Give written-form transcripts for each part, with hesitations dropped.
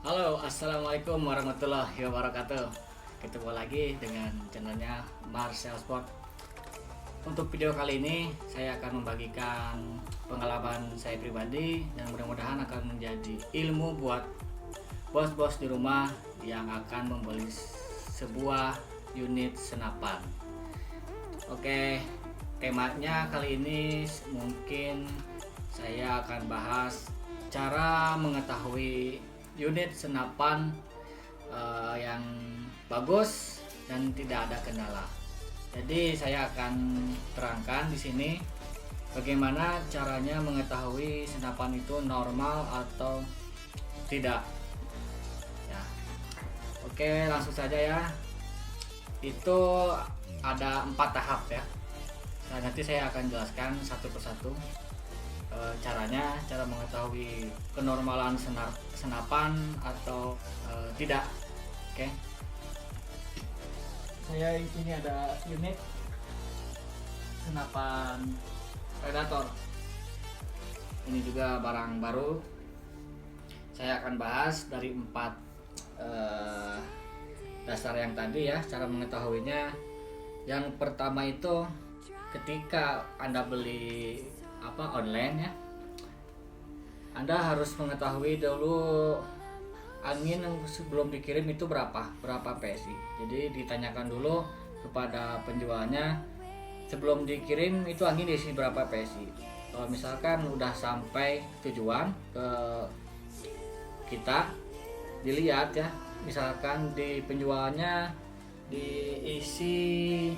Halo, assalamualaikum warahmatullahi wabarakatuh. Ketemu lagi dengan channelnya Marcel Sport. Untuk video kali ini saya akan membagikan pengalaman saya pribadi dan mudah-mudahan akan menjadi ilmu buat bos-bos di rumah yang akan membeli sebuah unit senapan. Oke, temanya kali ini mungkin saya akan bahas cara mengetahui unit senapan yang bagus dan tidak ada kendala. Jadi saya akan terangkan di sini bagaimana caranya mengetahui senapan itu normal atau tidak. Ya. Oke, langsung saja ya. Itu ada 4 tahap ya. Nah, nanti saya akan jelaskan satu persatu cara mengetahui kenormalan senapan atau tidak. Oke. Saya di sini ada unit senapan Predator. Ini juga barang baru. Saya akan bahas dari 4 dasar yang tadi ya, cara mengetahuinya. Yang pertama itu ketika Anda beli online ya, Anda harus mengetahui dulu angin yang sebelum dikirim itu berapa PSI. Jadi ditanyakan dulu kepada penjualnya sebelum dikirim itu angin diisi berapa PSI. Kalau misalkan udah sampai tujuan ke kita, dilihat ya, misalkan di penjualnya diisi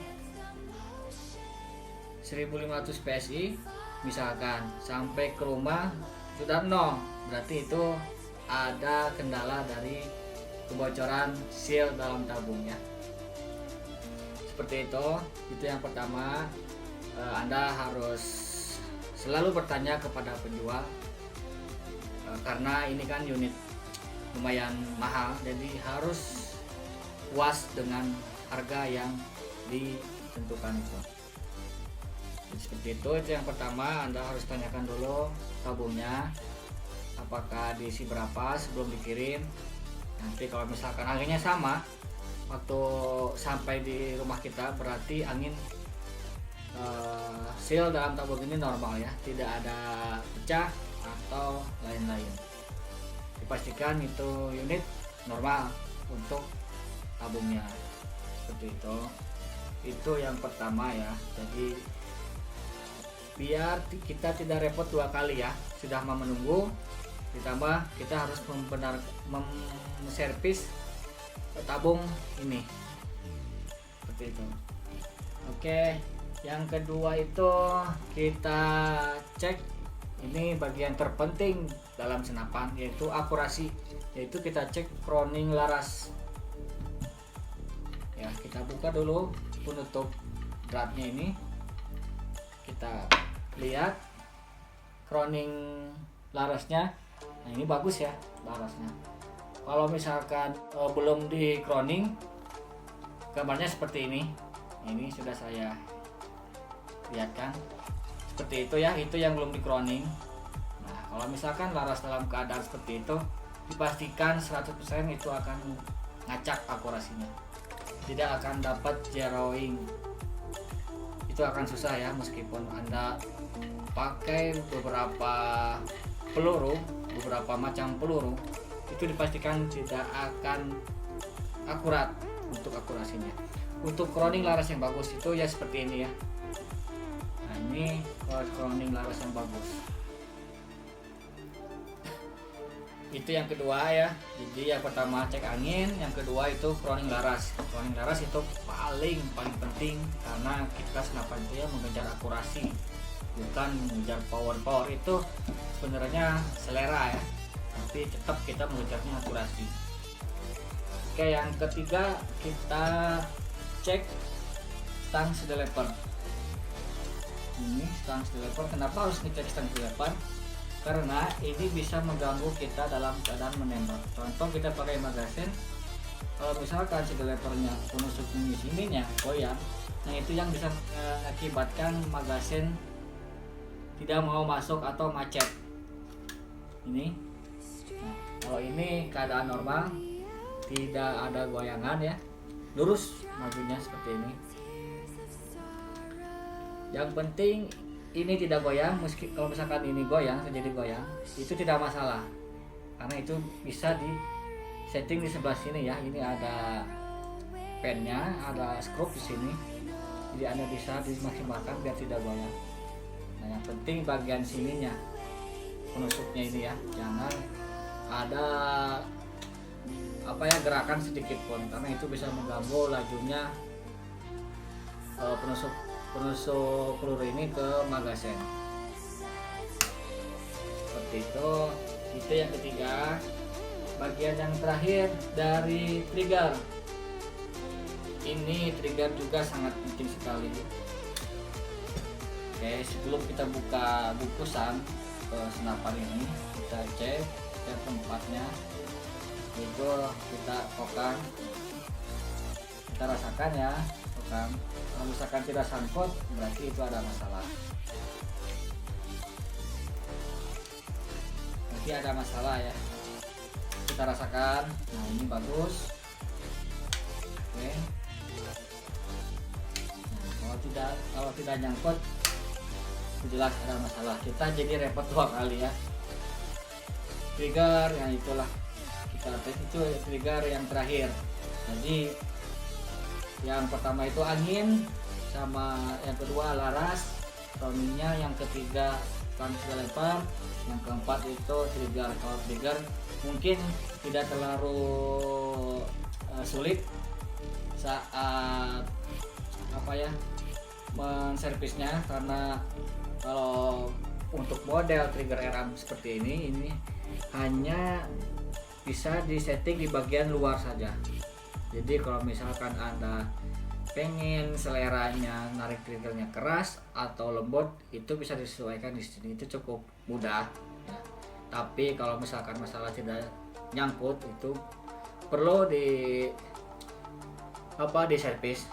1500 PSI, misalkan sampai ke rumah sudah 0, berarti itu ada kendala dari kebocoran seal dalam tabungnya. Seperti itu yang pertama. Anda harus selalu bertanya kepada penjual, karena ini kan unit lumayan mahal, jadi harus puas dengan harga yang ditentukan itu. Seperti itu yang pertama. Anda harus tanyakan dulu tabungnya apakah diisi berapa sebelum dikirim. Nanti kalau misalkan anginnya sama waktu sampai di rumah kita, berarti angin seal dalam tabung ini normal ya, tidak ada pecah atau lain-lain. Dipastikan itu unit normal untuk tabungnya. Seperti itu yang pertama ya. Jadi biar kita tidak repot 2 kali ya, sudah mau menunggu, ditambah kita harus servis tabung ini. Seperti itu. Oke, yang kedua itu kita cek, ini bagian terpenting dalam senapan, yaitu akurasi, yaitu kita cek crowning laras ya. Kita buka dulu penutup dratnya ini, kita lihat crowning larasnya. Nah, ini bagus ya larasnya. Kalau misalkan belum di crowning, gambarnya seperti ini. Ini sudah saya lihatkan seperti itu ya, itu yang belum di crowning. Nah, kalau misalkan laras dalam keadaan seperti itu, dipastikan 100% itu akan ngacak akurasinya, tidak akan dapat zeroing. Itu akan susah ya, meskipun Anda pakai beberapa macam peluru, itu dipastikan tidak akan akurat untuk akurasinya. Untuk crowning laras yang bagus itu ya seperti ini ya. Nah, ini crowning laras yang bagus. Itu yang kedua ya. Jadi yang pertama cek angin, yang kedua itu crowning laras. Crowning laras itu paling penting, karena kita senapan itu ya mengejar akurasi, bukan mengejar power. Itu sebenarnya selera ya, tapi tetap kita mengejarnya akurasi. Oke, yang ketiga kita cek stang developer. Ini stang developer. Kenapa harus ngecek stang developer? Karena ini bisa mengganggu kita dalam keadaan menembak. Contoh, kita pakai magasin, kalau misalkan si developernya penusuk sininya goyang, nah itu yang bisa mengakibatkan magasin tidak mau masuk atau macet. Ini ini keadaan normal, tidak ada goyangan ya, lurus majunya seperti ini. Yang penting ini tidak goyang. Meski kalau misalkan ini goyang, terjadi goyang, itu tidak masalah, karena itu bisa di setting di sebelah sini ya. Ini ada pennya, ada skrup di sini, jadi Anda bisa dimaksimalkan biar tidak goyang. Nah, yang penting bagian sininya, penusuknya ini ya, jangan ada gerakan sedikit pun, karena itu bisa mengganggu lajunya penusuk peluru ini ke magazen. Seperti itu. Itu yang ketiga. Bagian yang terakhir dari trigger. Ini trigger juga sangat penting sekali. Oke, sebelum kita buka bungkusan senapan ini, kita cek tempatnya. Itu kita kokang, kita rasakan ya, kokang. Kalau misalkan tidak sangkut, berarti itu ada masalah. Berarti ada masalah ya. Kita rasakan. Nah, ini bagus. Oke. Nah, kalau tidak nyangkut, jelas ada masalah. Kita jadi repot 2 kali ya. Trigger yang itulah kita tes, itu trigger yang terakhir. Jadi yang pertama itu angin, sama yang kedua laras, roundingnya, yang ketiga sudah lempar, yang keempat itu trigger. Kalau trigger mungkin tidak terlalu sulit saat menservisnya, karena kalau untuk model trigger RAM seperti ini hanya bisa disetting di bagian luar saja. Jadi kalau misalkan Anda pengen seleranya narik triggernya keras atau lembut, itu bisa disesuaikan di sini, itu cukup mudah ya. Tapi kalau misalkan masalah tidak nyangkut, itu perlu di servis,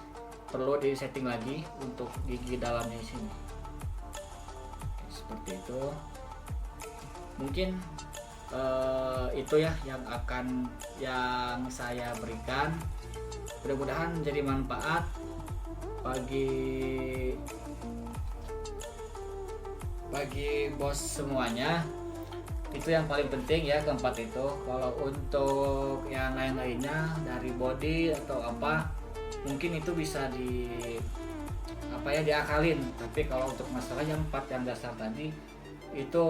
perlu di setting lagi untuk gigi dalamnya di sini. Oke, seperti itu. Mungkin itu ya yang saya berikan. Mudah-mudahan menjadi manfaat bagi bos semuanya. Itu yang paling penting ya, keempat itu. Kalau untuk yang lain-lainnya dari body atau apa, mungkin itu bisa diakalin. Tapi kalau untuk masalah yang 4 yang dasar tadi, itu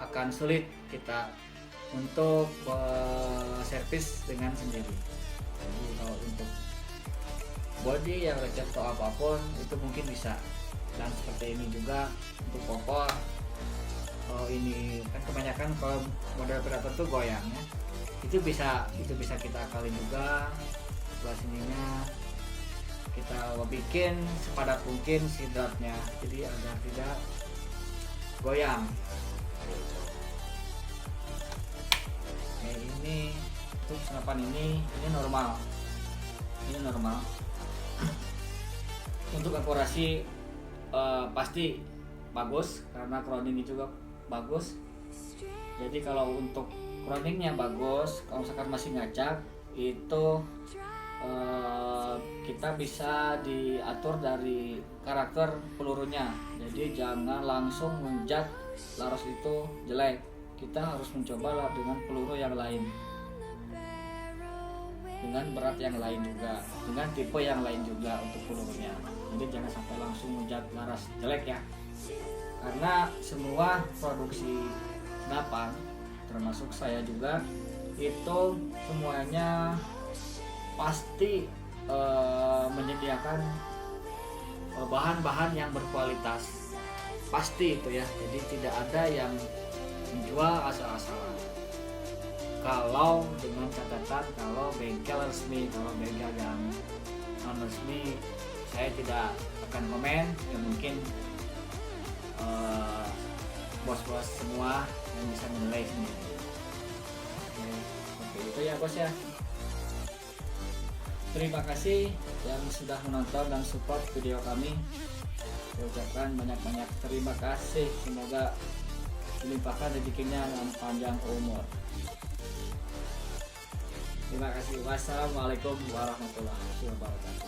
akan sulit kita untuk servis dengan sendiri. Jadi kalau untuk body yang lecet atau apapun itu mungkin bisa. Dan seperti ini juga untuk popor. Ini kan kebanyakan kalau model predator tuh goyangnya, itu bisa kita akalin juga. Sebelah sininya kita bikin sepadat mungkin si dratnya, jadi agar tidak goyang. Ini untuk senapan ini normal. Untuk akurasi pasti bagus, karena crowning juga bagus. Jadi kalau untuk crowningnya bagus, kalau misalkan masih ngacak, itu kita bisa diatur dari karakter pelurunya. Jadi jangan langsung menjat laras itu jelek, kita harus mencoba dengan peluru yang lain, dengan berat yang lain juga, dengan tipe yang lain juga untuk pelurunya. Jadi jangan sampai langsung menjat laras jelek ya, karena semua produksi senapan termasuk saya juga itu semuanya pasti menyediakan bahan-bahan yang berkualitas, pasti itu ya. Jadi tidak ada yang menjual asal-asalan. Kalau dengan catatan, kalau bengkel resmi, kalau bengkel yang non resmi, saya tidak akan komen. Ya mungkin bos-bos semua yang bisa menilai sendiri. Oke, itu ya bos ya. Terima kasih yang sudah menonton dan support video kami. Saya ucapkan banyak-banyak terima kasih. Semoga dilimpahkan rezekinya dan panjang umur. Terima kasih. Wassalamualaikum warahmatullahi wabarakatuh.